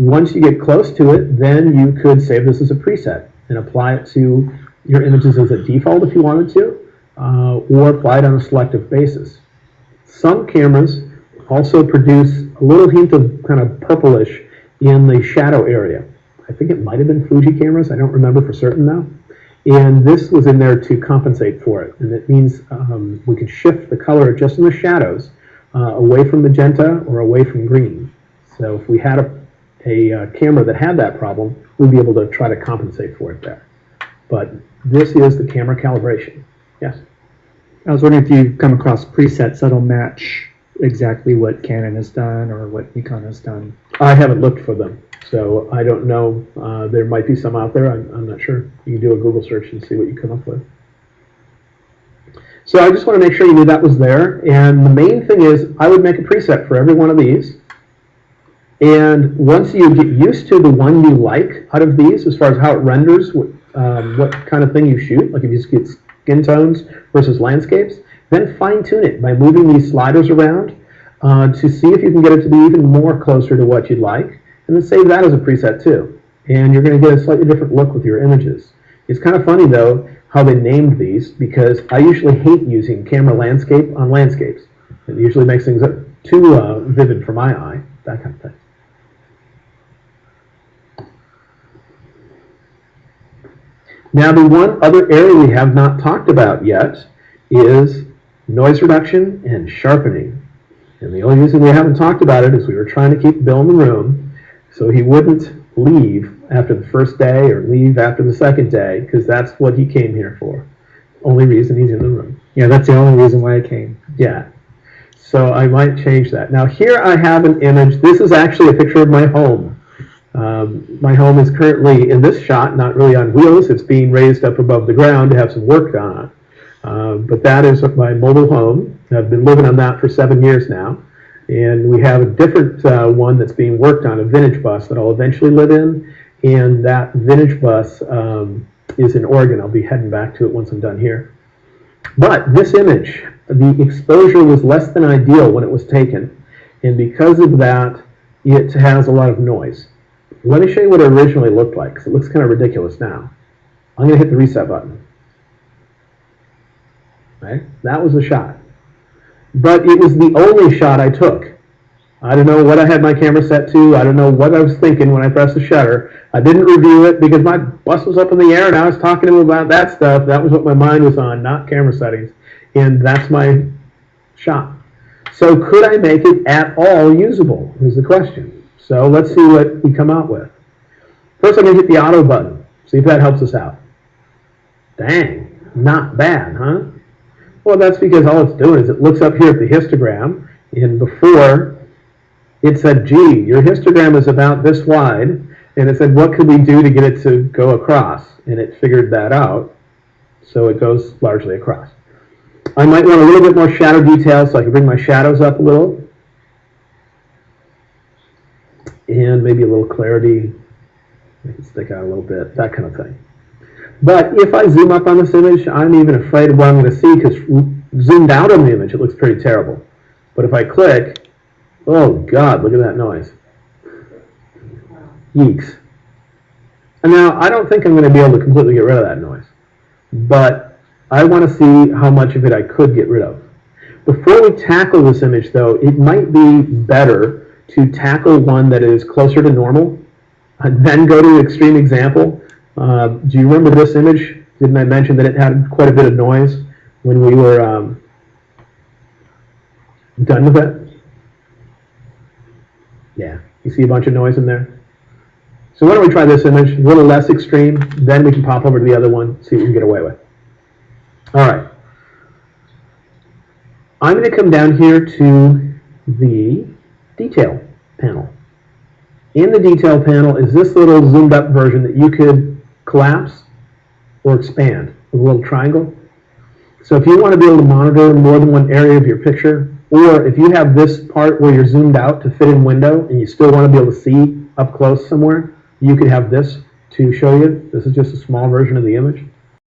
Once you get close to it, then you could save this as a preset and apply it to your images as a default if you wanted to, or apply it on a selective basis. Some cameras also produce a little hint of kind of purplish in the shadow area. I think it might have been Fuji cameras, I don't remember for certain now. And this was in there to compensate for it. And it means we could shift the color just in the shadows away from magenta or away from green. So if we had a camera that had that problem, we'd be able to try to compensate for it there. But this is the camera calibration. Yes? I was wondering if you've come across presets that'll match exactly what Canon has done or what Nikon has done. I haven't looked for them, so I don't know. There might be some out there. I'm not sure. You can do a Google search and see what you come up with. So I just want to make sure you knew that was there. And the main thing is I would make a preset for every one of these. And once you get used to the one you like out of these, as far as how it renders, what kind of thing you shoot, like if you just get skin tones versus landscapes, then fine-tune it by moving these sliders around to see if you can get it to be even more closer to what you'd like, and then save that as a preset too. And you're going to get a slightly different look with your images. It's kind of funny, though, how they named these, because I usually hate using camera landscape on landscapes. It usually makes things too vivid for my eye, that kind of thing. Now, the one other area we have not talked about yet is noise reduction and sharpening. And the only reason we haven't talked about it is we were trying to keep Bill in the room so he wouldn't leave after the first day or leave after the second day, because that's what he came here for. Only reason he's in the room. Yeah, that's the only reason why I came. Yeah. So I might change that. Now here I have an image. This is actually a picture of my home. My home is currently in this shot, not really on wheels. It's being raised up above the ground to have some work done on it. But that is my mobile home. I've been living on that for 7 years now. And we have a different one that's being worked on, a vintage bus that I'll eventually live in. And that vintage bus is in Oregon. I'll be heading back to it once I'm done here. But this image, the exposure was less than ideal when it was taken. And because of that, it has a lot of noise. Let me show you what it originally looked like, because it looks kind of ridiculous now. I'm going to hit the reset button. Right? That was the shot. But it was the only shot I took. I don't know what I had my camera set to. I don't know what I was thinking when I pressed the shutter. I didn't review it because my bus was up in the air and I was talking to him about that stuff. That was what my mind was on, not camera settings. And that's my shot. So could I make it at all usable is the question. So let's see what we come out with. First I'm going to hit the auto button. See if that helps us out. Dang, not bad, huh? Well, that's because all it's doing is it looks up here at the histogram, and before it said, gee, your histogram is about this wide, and it said, what could we do to get it to go across? And it figured that out, so it goes largely across. I might want a little bit more shadow detail, so I can bring my shadows up a little. And maybe a little clarity, make it stick out a little bit, that kind of thing. But if I zoom up on this image, I'm even afraid of what I'm going to see, because zoomed out on the image, it looks pretty terrible. But if I click, oh God, look at that noise. Yeeks. And now, I don't think I'm going to be able to completely get rid of that noise. But I want to see how much of it I could get rid of. Before we tackle this image, though, it might be better to tackle one that is closer to normal, and then go to extreme example. Do you remember this image? Didn't I mention that it had quite a bit of noise when we were done with it? Yeah, you see a bunch of noise in there? So why don't we try this image, a little less extreme, then we can pop over to the other one, see what we can get away with. All right. I'm going to come down here to the detail panel. In the detail panel is this little zoomed up version that you could collapse or expand with a little triangle. So if you want to be able to monitor more than one area of your picture, or if you have this part where you're zoomed out to fit in window and you still want to be able to see up close somewhere, you could have this to show you. This is just a small version of the image.